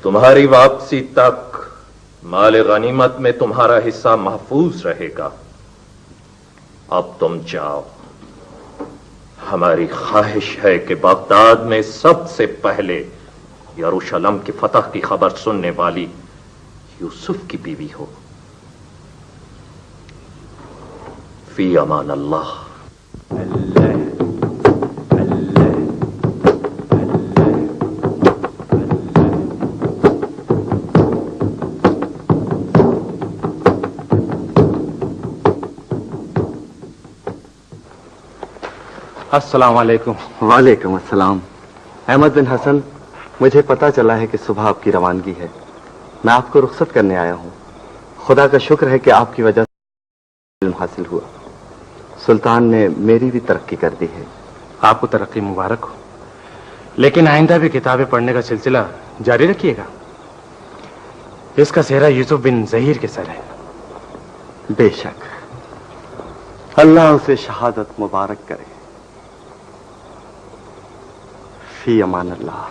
तुम्हारी वापसी तक माल गनीमत में तुम्हारा हिस्सा महफूज रहेगा। अब तुम जाओ। हमारी ख्वाहिश है कि बगदाद में सबसे पहले यरूशलेम की फतह की खबर सुनने वाली यूसुफ की बीवी हो। फी अमान अल्लाह। अस्सलाम वालेकुम। वालेकुम अस्सलाम। अहमद बिन हसन, मुझे पता चला है कि सुबह आपकी रवानगी है। मैं आपको रुखसत करने आया हूँ। खुदा का शुक्र है कि आपकी वजह से इल्म हासिल हुआ। सुल्तान ने मेरी भी तरक्की कर दी है। आपको तरक्की मुबारक हो, लेकिन आइंदा भी किताबें पढ़ने का सिलसिला जारी रखिएगा। इसका सेहरा यूसुफ बिन ज़हीर के सर है। बेशक, अल्लाह उसे शहादत मुबारक करे। फी अमान अल्लाह।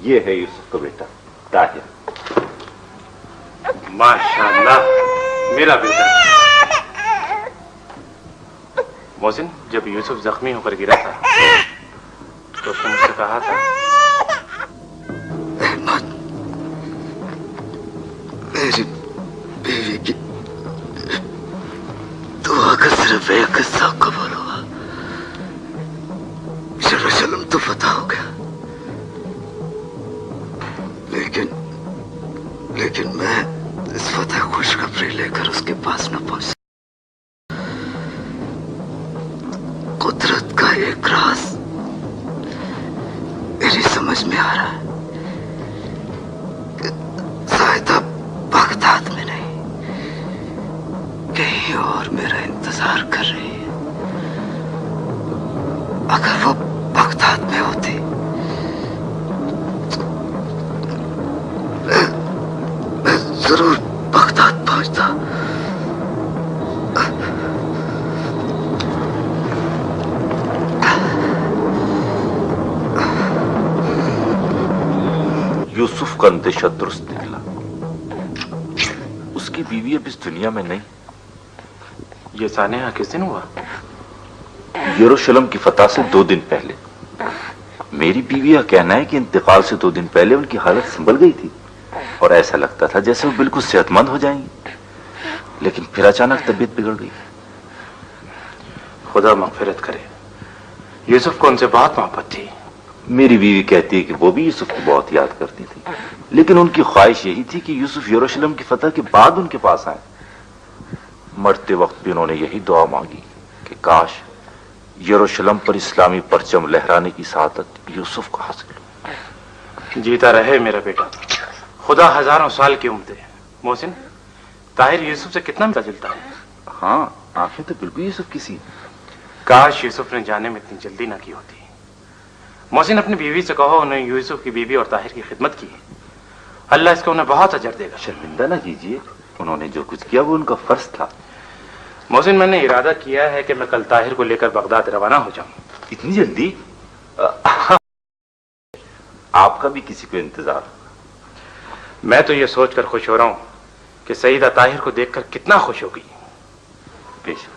ये है यूसुफ का बेटा ताहिर। माशाअल्लाह, मेरा बेटा। मोहसिन, जब यूसुफ जख्मी होकर गिरा था तो उसने मुझसे कहा था, अहमद, मेरी बीवी की दुआ का सिर्फ एक हिस्सा कबूल हुआ। यरूशलेम तो फतह हो गया, लेकिन मैं इस फतह खुशखबरी लेकर उसके पास न पहुंच। कुदरत का एक राज मेरी समझ में आ रहा है कि ज़ायदा बगदाद में नहीं, कहीं और मेरा इंतजार कर रही है। अगर वो बगदाद में होती मैं जरूर बगदाद पहुंचता। यूसुफ का अंदेशा दुरुस्त निकला। उसकी बीवी अब इस दुनिया में नहीं। ये सानेहा किस दिन हुआ? यरूशलेम की फतह से 2 दिन पहले। मेरी बीवी का कहना है कि इंतकाल से 2 दिन पहले उनकी हालत संभल गई थी और ऐसा लगता था जैसे वो बिल्कुल सेहतमंद हो जाएंगी, लेकिन फिर अचानक तबीयत बिगड़ गई। खुदा मगफिरत करे। यूसुफ को उनसे बहुत मोहब्बत थी। मेरी बीवी कहती है कि वो भी यूसुफ को बहुत याद करती थी, लेकिन उनकी ख्वाहिश यही थी कि यूसुफ यरूशलेम की फतह के बाद उनके पास आए। मरते वक्त भी उन्होंने यही दुआ मांगी कि काश यरूशलेम पर इस्लामी परचम लहराने की सादत यूसुफ को हासिल हो। जीता रहे मेरा बेटा। खुदा हजारों साल की उम्र दे। मोहसिन, ताहिर यूसुफ से कितना मिलता जुलता है? हाँ, आंखें तो बिल्कुल यूसुफ की सी। काश यूसुफ ने जाने में इतनी जल्दी ना की होती। मोहसिन, अपनी बीवी से कहो उन्हें यूसुफ की बीवी और ताहिर की खिदमत की। अल्लाह इसको उन्हें बहुत अजर देगा। शर्मिंदा ना कीजिए, उन्होंने जो कुछ किया वो उनका फर्ज था। मोहसिन, मैंने इरादा किया है कि मैं कल ताहिर को लेकर बगदाद रवाना हो जाऊं। इतनी जल्दी? आपका भी किसी को इंतजार? मैं तो ये सोचकर खुश हो रहा हूं कि सईदा ताहिर को देखकर कितना खुश होगी। बेशक।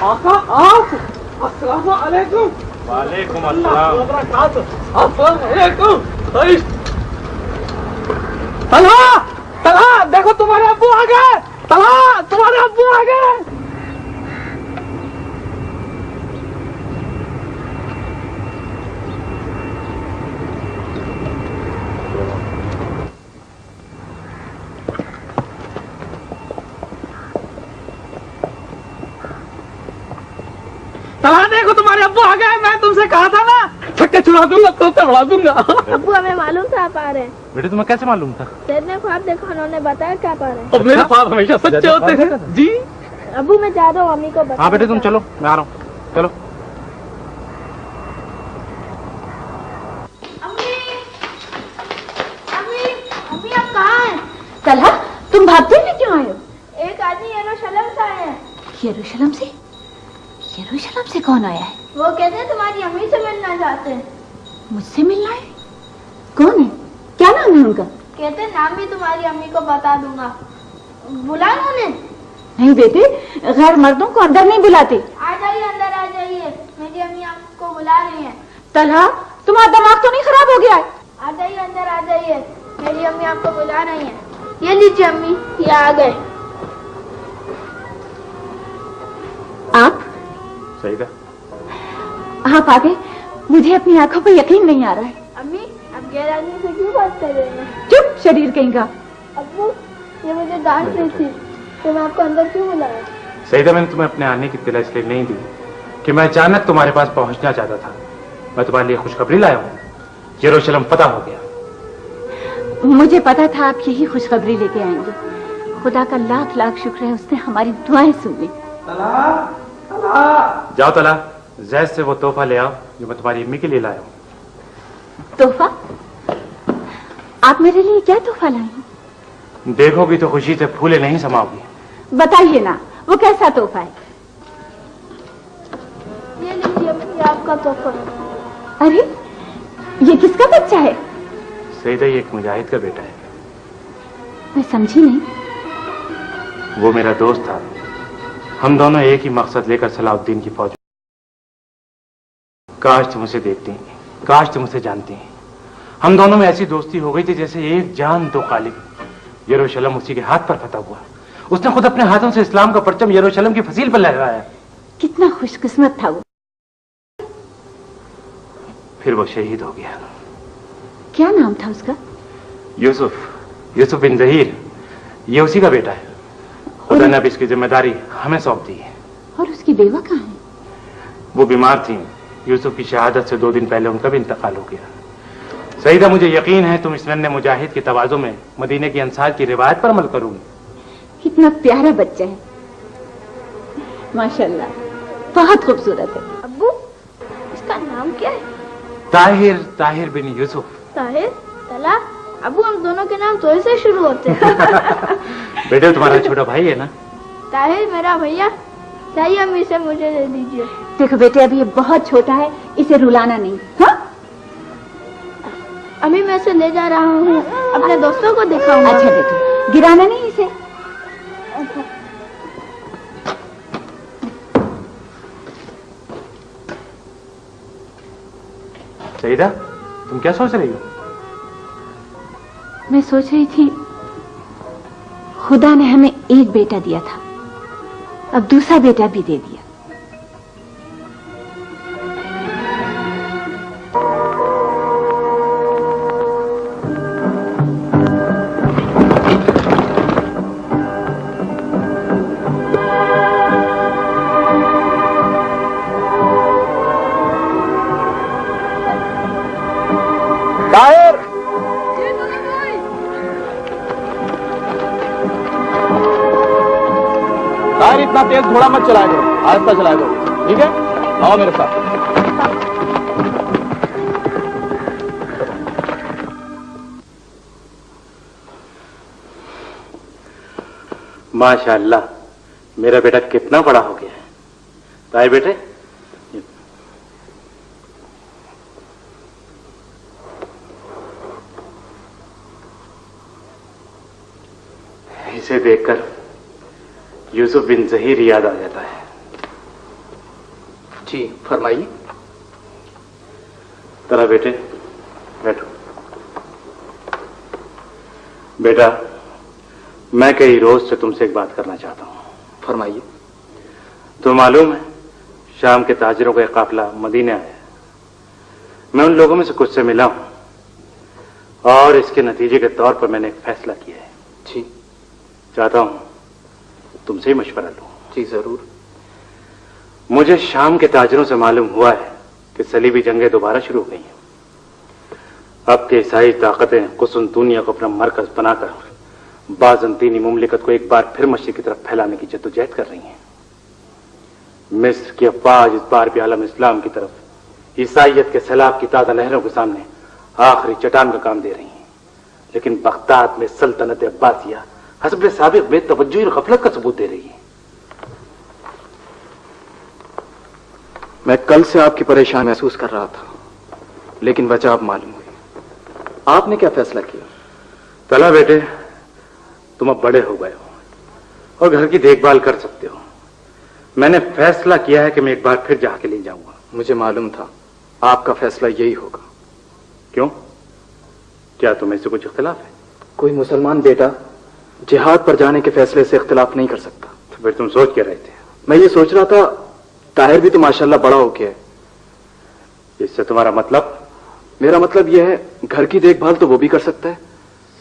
आका आप, अस्सलाम वालेकुम। वालेकुम अस्सलाम। अस्सलाम वालेकुम। तलहा, तलहा, देखो तुम्हारे अब्बू आ गए। तलहा, तुम्हारे अब्बू आ गए। तलहा, देखो तुम्हारे अब्बू आ गए। मैं तुमसे कहा था ना, छक्के छुड़ा दूंगा, तोते उड़ा दूंगा। अब्बू, हमें मालूम था आप आ रहे हैं। बेटे, तुम्हें कैसे मालूम था? सैयद ने ख्वाब देखा, उन्होंने बताया क्या पा रहे हैं। अब मेरे ख्वाब हमेशा सच्चे होते हैं जी। अब्बू, मैं जा रहा हूँ, अम्मी को बता। हाँ बेटे, तुम चलो, मैं आ रहा हूँ। चलो। तुम भागते हुए क्यों आए हो? एक आदमी यरूशलेम से आए हैं। यरूशलेम से? यरूशलेम से कौन आया है? वो कहते हैं तुम्हारी अम्मी से मिलना चाहते हैं। मुझसे मिलना है? कौन है? क्या नाम है उनका? कहते हैं नाम भी तुम्हारी अम्मी को बता दूंगा। बुलाए उन्हें? नहीं बेटे, गैर मर्दों को अंदर नहीं बुलाते। आ जाइए, अंदर आ जाइए, मेरी अम्मी आपको बुला रही हैं। तलहा, तुम्हारा दिमाग तो नहीं खराब हो गया है? आ जाइए, अंदर आ जाइए, मेरी अम्मी आपको बुला रही हैं। ये लीजिए अम्मी, ये आ गए। आप? सईदा, आप आ गए? मुझे अपनी आंखों पर यकीन नहीं आ रहा है। अम्मी, आप गैर आदमी से क्यों बात कर रहे हैं? चुप, शरीर कहेगा। अब्बू, ये मुझे डांट रही थी तो मैं आपको अंदर क्यों बुलाया? सईदा, मैंने तुम्हें अपने आने की इत्तला इसलिए नहीं दी कि मैं अचानक तुम्हारे पास पहुंचना चाहता था। मैं तुम्हारे लिए खुशखबरी लाया हूँ, यरूशलेम फतह हो गया। मुझे पता था आप यही खुशखबरी लेके आएंगे। खुदा का लाख लाख शुक्र है, उसने हमारी दुआएं सुन ली। जाओ तला, जैद से वो तोहफा ले आओ जो मैं तुम्हारी अम्मी के लिए लाया हूँ। तोहफा? आप मेरे लिए क्या तोहफा लाए हैं? देखोगी तो खुशी से फूले नहीं समाओगी। बताइए ना, वो कैसा तोहफा है? ये लीजिए अम्मी, आपका तोहफा। अरे, ये किसका बच्चा है? सईदा, ये एक मुजाहिद का बेटा है। मैं समझी नहीं। वो मेरा दोस्त था। हम दोनों एक ही मकसद लेकर सलाउद्दीन की फौज। काश तुम उसे देखती, काश तुम उसे जानती। हम दोनों में ऐसी दोस्ती हो गई थी जैसे एक जान दो खालिक। यरूशलेम उसी के हाथ पर फतह हुआ। उसने खुद अपने हाथों से इस्लाम का परचम यरूशलेम की फसील पर लहराया। कितना खुशकिस्मत था वो। फिर वो शहीद हो गया। क्या नाम था उसका? यूसुफ बिन जहीर। ये उसी का बेटा है। खुदा ने अब इसकी जिम्मेदारी हमें सौंप दी है। और उसकी बेवा कहाँ है? वो बीमार थी। यूसुफ की शहादत से 2 दिन पहले उनका भी इंतकाल हो गया। सईदा, मुझे यकीन है तुम इस नन्हे मुजाहिद की तवाज़ो में मदीने की अंसार की रिवायत पर अमल करूंगी। कितना प्यारा बच्चा है, माशाल्लाह, बहुत खूबसूरत है। अब्बू, इसका नाम क्या है? ताहिर बिन यूसुफ। ताहिर? तला? अब्बू, हम दोनों के नाम तो से शुरू होते हैं। बेटे, तुम्हारा छोटा भाई है ना? ताहिर मेरा भैया। चाहिए अम्मी से मुझे दे दीजिए। देखो बेटे, अभी ये बहुत छोटा है, इसे रुलाना नहीं। हाँ? अम्मी, मैं इसे ले जा रहा हूँ, अपने दोस्तों को दिखाऊंगा। अच्छा बेटे, गिराना नहीं इसे। सईदा, तुम क्या सोच रही हो? मैं सोच रही थी, खुदा ने हमें एक बेटा दिया था, अब दूसरा बेटा भी दे दिया। ताहिर, ताहिर, इतना तेज घोड़ा मत चलाया करो, आहिस्ता चलाया करो, ठीक है? आओ मेरे साथ। माशाअल्लाह, मेरा बेटा कितना बड़ा हो गया है। ताहिर बेटे, इसे देखकर यूसुफ बिन जहीर याद आ जाता है। जी फरमाइए। तरा बेटे, बैठो। बेटा, मैं कई रोज से तुमसे एक बात करना चाहता हूँ। फरमाइए। तो मालूम है, शाम के ताजिरों का एक काफिला मदीने आया है। मैं उन लोगों में से कुछ से मिला हूं और इसके नतीजे के तौर पर मैंने एक फैसला किया है। जी। चाहता हूं तुमसे ही मशवरा लूं। जी जरूर। मुझे शाम के ताजिरों से मालूम हुआ है कि सलीबी जंगें दोबारा शुरू हो गई हैं। अब के ईसाई ताकतें कुसुनतूनिया को अपना मरकज बनाकर बाजंतीनी मुमलिकत को एक बार फिर मशरिक की तरफ फैलाने की जद्दोजहद कर रही हैं। मिस्र की अफवाज इस बार भी आलम इस्लाम की तरफ ईसाइयत के सैलाब की ताजा लहरों के सामने आखिरी चट्टान का काम दे रही हैं। लेकिन बगदाद में सल्तनत अब्बासिया हस्ब साबिक बेतवज्जुही और गफलत का सबूत दे रही है। मैं कल से आपकी परेशानी महसूस कर रहा था, लेकिन वजह अब मालूम हुई। आपने क्या फैसला किया? तला बेटे, तुम अब बड़े हो गए हो और घर की देखभाल कर सकते हो। मैंने फैसला किया है कि मैं एक बार फिर जहां के लिए जाऊंगा। मुझे मालूम था आपका फैसला यही होगा। क्यों? क्या तुम्हें इससे कुछ इख्तिलाफ है? कोई मुसलमान बेटा जिहाद पर जाने के फैसले से इख्तिलाफ नहीं कर सकता। तो फिर तुम सोच क्या रहे थे? मैं ये सोच रहा था, ताहिर भी तो माशाल्लाह बड़ा हो गया है। इससे तुम्हारा मतलब? मेरा मतलब यह है, घर की देखभाल तो वो भी कर सकता है।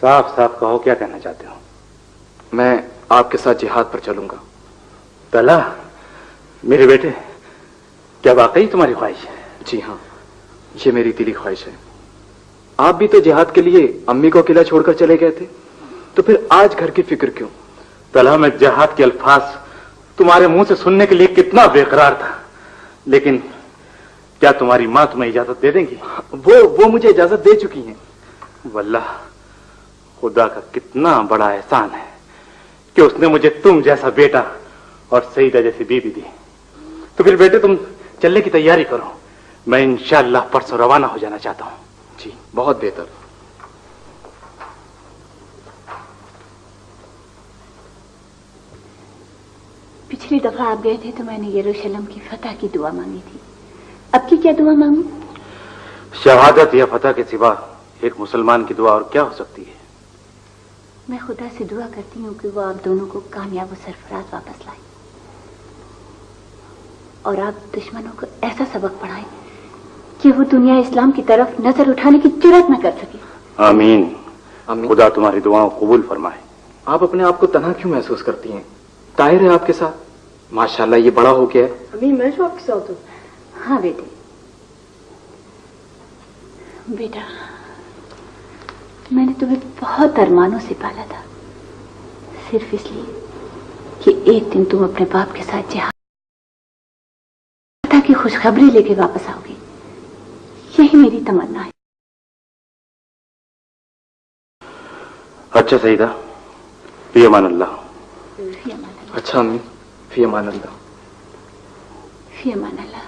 साफ साफ कहो, क्या कहना चाहते हो? मैं आपके साथ जिहाद पर चलूंगा। तला मेरे बेटे, क्या वाकई तुम्हारी ख्वाहिश है? जी हाँ, ये मेरी दिली ख्वाहिश है। आप भी तो जिहाद के लिए अम्मी को अकेला छोड़कर चले गए थे, तो फिर आज घर की फिक्र क्यों? तला, मैं जिहाद के अल्फाज तुम्हारे मुंह से सुनने के लिए कितना बेकरार था, लेकिन क्या तुम्हारी मां तुम्हें इजाजत दे देंगी? वो मुझे इजाजत दे चुकी हैं। वल्लाह, खुदा का कितना बड़ा एहसान है कि उसने मुझे तुम जैसा बेटा और सईदा जैसी बीवी दी। तो फिर बेटे, तुम चलने की तैयारी करो। मैं इंशाअल्लाह परसों रवाना हो जाना चाहता हूं। जी, बहुत बेहतर। पिछली दफा आप गए थे तो मैंने यरूशलेम की फतह की दुआ मांगी थी। अब की क्या दुआ मांगू? शहादत या फतह के सिवा एक मुसलमान की दुआ और क्या हो सकती है? मैं खुदा से दुआ करती हूँ कि वो आप दोनों को कामयाब और सरफराज वापस लाए और आप दुश्मनों को ऐसा सबक पढ़ाएं कि वो दुनिया इस्लाम की तरफ नजर उठाने की जुर्रत न कर सके। आमीन। खुदा तुम्हारी दुआओं को कबूल फरमाए। आप अपने आप को तन्हा क्यों महसूस करती हैं? ताहिर है आपके साथ, माशाल्लाह ये बड़ा हो गया है। अम्मी, मैं जो आपके साथ हूँ। हाँ बेटे, बेटा मैंने तुम्हें बहुत अरमानों से पाला था, सिर्फ इसलिए कि एक दिन तुम अपने बाप के साथ जिहाद की खुशखबरी लेके वापस आओगे। यही मेरी तमन्ना है। अच्छा सईदा, फी अमान अल्लाह। अच्छा अम्मी, फी अमान अल्लाह। फी अमान अल्लाह।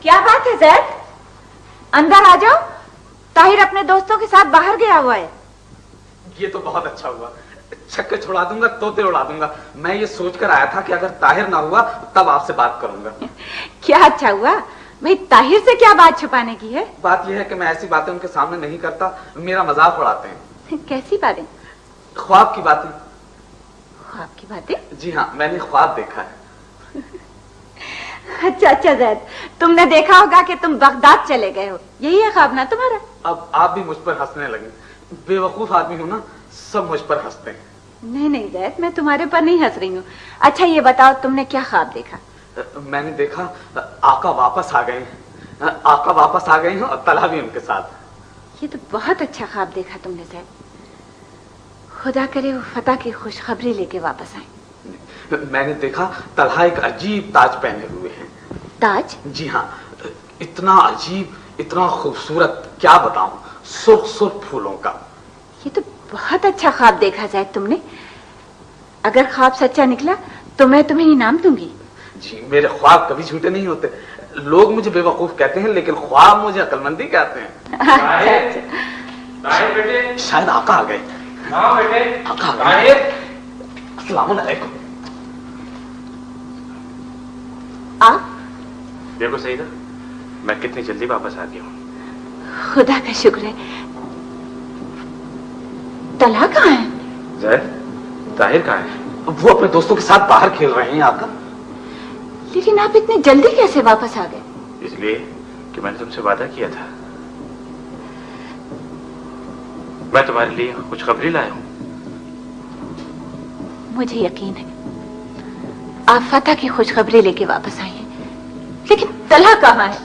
क्या बात है जैद? अंदर आ जाओ। ताहिर अपने दोस्तों के साथ बाहर गया हुआ है। ये तो बहुत अच्छा हुआ। छक्के छुड़ा दूंगा, तोते उड़ा दूंगा। मैं ये सोचकर आया था कि अगर ताहिर ना हुआ तब आपसे बात करूंगा। क्या अच्छा हुआ भाई? ताहिर से क्या बात छुपाने की है? बात यह है कि मैं ऐसी बातें उनके सामने नहीं करता, मेरा मजाक उड़ाते हैं। कैसी बातें? ख्वाब की बातें। ख्वाब की बातें? जी हाँ, मैंने ख्वाब देखा है। अच्छा अच्छा जैद, तुमने देखा होगा कि तुम बगदाद चले गए हो, यही है ख्वाब ना तुम्हारा? अब आप भी मुझ पर हंसने लगे। बेवकूफ आदमी हूं ना, सब मुझ पर हंसते हैं। नहीं नहीं जैद, मैं तुम्हारे पर नहीं हंस रही हूँ। अच्छा ये बताओ, तुमने क्या ख्वाब देखा? मैंने देखा आका वापस आ गए हैं। आका वापस आ गए हैं और तला भी उनके साथ। ये तो बहुत अच्छा ख्वाब देखा तुमने जैद। खुदा करे वो फतह की खुशखबरी लेके वापस आए। मैंने देखा तलहा एक अजीब ताज पहने हुए हैं। ताज? जी हाँ, इतना अजीब, इतना खूबसूरत, क्या बताऊं, सुर्ख सुर्ख फूलों का। ये तो बहुत अच्छा ख्वाब देखा जाए तुमने। अगर ख्वाब सच्चा निकला तो मैं तुम्हें इनाम दूंगी। जी, मेरे ख्वाब कभी झूठे नहीं होते। लोग मुझे बेवकूफ कहते हैं, लेकिन ख्वाब मुझे अक्लमंदी कहते हैं। अच्छा। बेटे, शायद आका आ गए। हाँ बेटे, आका आ गए। अस्सलाम वालेकुम। देखो सईदा, मैं कितनी जल्दी वापस आ गया हूँ। खुदा का शुक्र है। तलहा कहाँ है? जैद, ताहिर कहाँ है? वो अपने दोस्तों के साथ बाहर खेल रहे हैं आका। लेकिन आप इतने जल्दी कैसे वापस आ गए? इसलिए कि मैंने तुमसे वादा किया था। मैं तुम्हारे लिए खुशखबरी लाया हूँ। मुझे यकीन है आप फतह की खुशखबरी लेके वापस आई हैं, लेकिन तलहा कहाँ है?